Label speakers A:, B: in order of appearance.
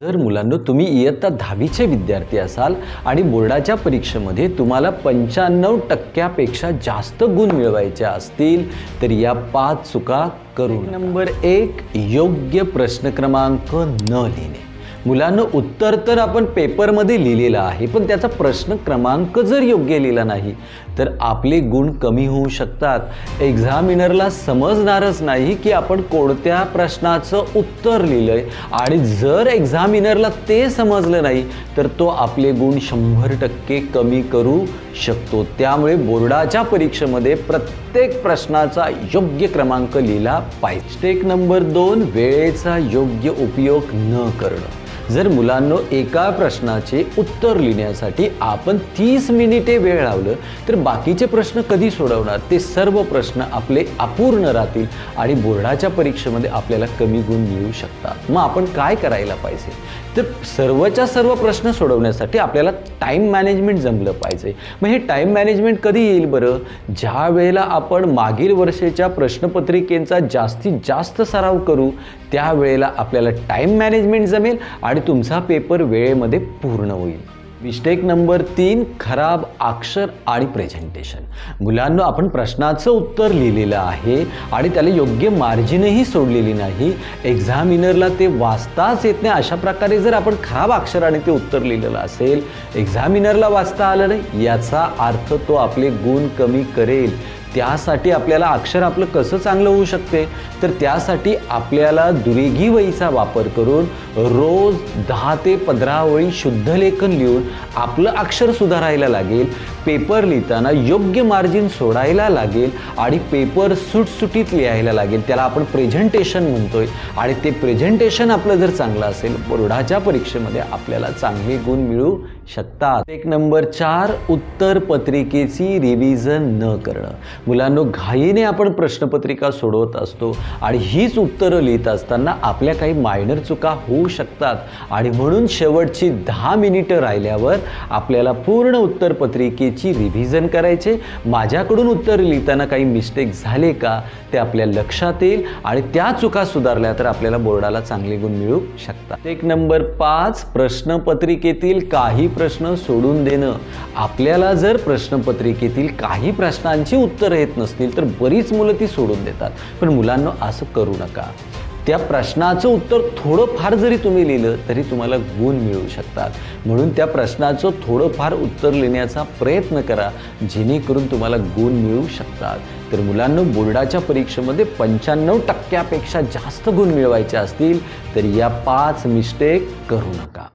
A: जर मुलांनो तुम्ही इयत्ता 10वीचे विद्यार्थी असाल आणि बोर्डाच्या परीक्षेमध्ये तुम्हाला 95% जास्त गुण मिळवायचे असतील तर या 5 चुका करू नका। नंबर 1, योग्य प्रश्न क्रमांक न लिहिणे। मुलांनो उत्तर तर आपण पेपरमध्ये लिहिलेलं आहे, पण त्याचा प्रश्न क्रमांक जर योग्य लिहिला नाही तर आपले गुण कमी होऊ शकतात। एक्झामिनरला समजणारच नाही की आपण कोणत्या प्रश्नाचं उत्तर लिहिलंय आणि जर एक्झामिनरला ते समजलं नाही तर तो आपले गुण 100% कमी करू शकतो। त्यामुळे बोर्डाच्या परीक्षेमध्ये प्रत्येक प्रश्नाचा योग्य क्रमांक लिहिला पाहिजे। स्टेप नंबर 2, वेळेचा योग्य उपयोग न करणं। जर मुलांनो एका प्रश्नाचे उत्तर लिहिण्यासाठी आपण 30 मिनिटे वेळ लावलं तर बाकीचे प्रश्न कधी सोडवणार? ते सर्व प्रश्न आपले अपूर्ण राहतील आणि बोर्डाच्या परीक्षेमध्ये आपल्याला कमी गुण मिळू शकतात। मग आपण काय करायला पाहिजे? तर सर्वच्या सर्व प्रश्न सोडवण्यासाठी आपल्याला टाइम मॅनेजमेंट जमलं पाहिजे। मग हे टाइम मॅनेजमेंट कधी येईल बरं? ज्या वेळेला आपण मागील वर्षाच्या प्रश्नपत्रिकेचा जास्तीत जास्त सराव करू त्यावेळेला आपल्याला टाइम मॅनेजमेंट जमेल आणि तुमचा पेपर वेळेमध्ये पूर्ण होईल। मिस्टेक नंबर 3, खराब अक्षर आणि प्रेझेंटेशन। मुलांनो आपण प्रश्नाचं उत्तर लिहिलेलं आहे आणि त्याला योग्य मार्जिनही सोडलेली नाही, एक्झामिनरला ते वाचताच येत नाही, अशा प्रकारे जर आपण खराब अक्षराने ते उत्तर लिहिलेलं असेल, एक्झामिनरला वाचता आलं नाही, याचा अर्थ तो आपले गुण कमी करेल। त्यासाठी आपल्याला अक्षर आपलं कसं चांगलं होऊ शकते तर त्यासाठी आपल्याला दुरेघी वहीचा वापर करून रोज 10 ते 15 ओळी शुद्ध लेखन लिहून आपलं अक्षर सुधारायला लागेल। पेपर लिहिताना योग्य मार्जिन सोडायला लागेल आणि पेपर सुटसुटीत लिहायला लागेल, त्याला आपण प्रेझेंटेशन म्हणतोय आणि ते प्रेझेंटेशन आपलं जर चांगलं असेल बोर्डाच्या परीक्षेमध्ये आपल्याला चांगले गुण मिळू शकतात। एक नंबर 4, उत्तर पत्रिकेची रिव्हिजन न करणं। मुलांनो घाईने आपण प्रश्नपत्रिका सोडवत असतो आणि हीच उत्तरं लिहित असताना आपल्या काही मायनर चुका होऊ शकतात आणि म्हणून शेवटची 10 मिनिटं राहिल्यावर आपल्याला पूर्ण उत्तरपत्रिकेची रिव्हिजन करायचे। माझ्याकडून उत्तर लिहिताना काही मिस्टेक झाले का ते आपल्या लक्षात येईल आणि त्या चुका सुधारल्या तर आपल्याला बोर्डाला चांगले गुण मिळू शकतात। एक नंबर 5, प्रश्नपत्रिकेतील काही प्रश्न सोडून देणं। आपल्याला जर प्रश्नपत्रिकेतील काही प्रश्नांची उत्तर येत नसतील तर बरीच मुलं ती सोडून देतात, पण मुलांना असं करू नका। त्या प्रश्नाचं उत्तर थोडंफार जरी तुम्ही लिहिलं तरी तुम्हाला गुण मिळू शकतात, म्हणून त्या प्रश्नाचं थोडंफार उत्तर लिहिण्याचा प्रयत्न करा जेणेकरून तुम्हाला गुण मिळू शकतात। तर मुलांना बोर्डाच्या परीक्षेमध्ये 95% जास्त गुण मिळवायचे असतील तर या 5 मिस्टेक करू नका।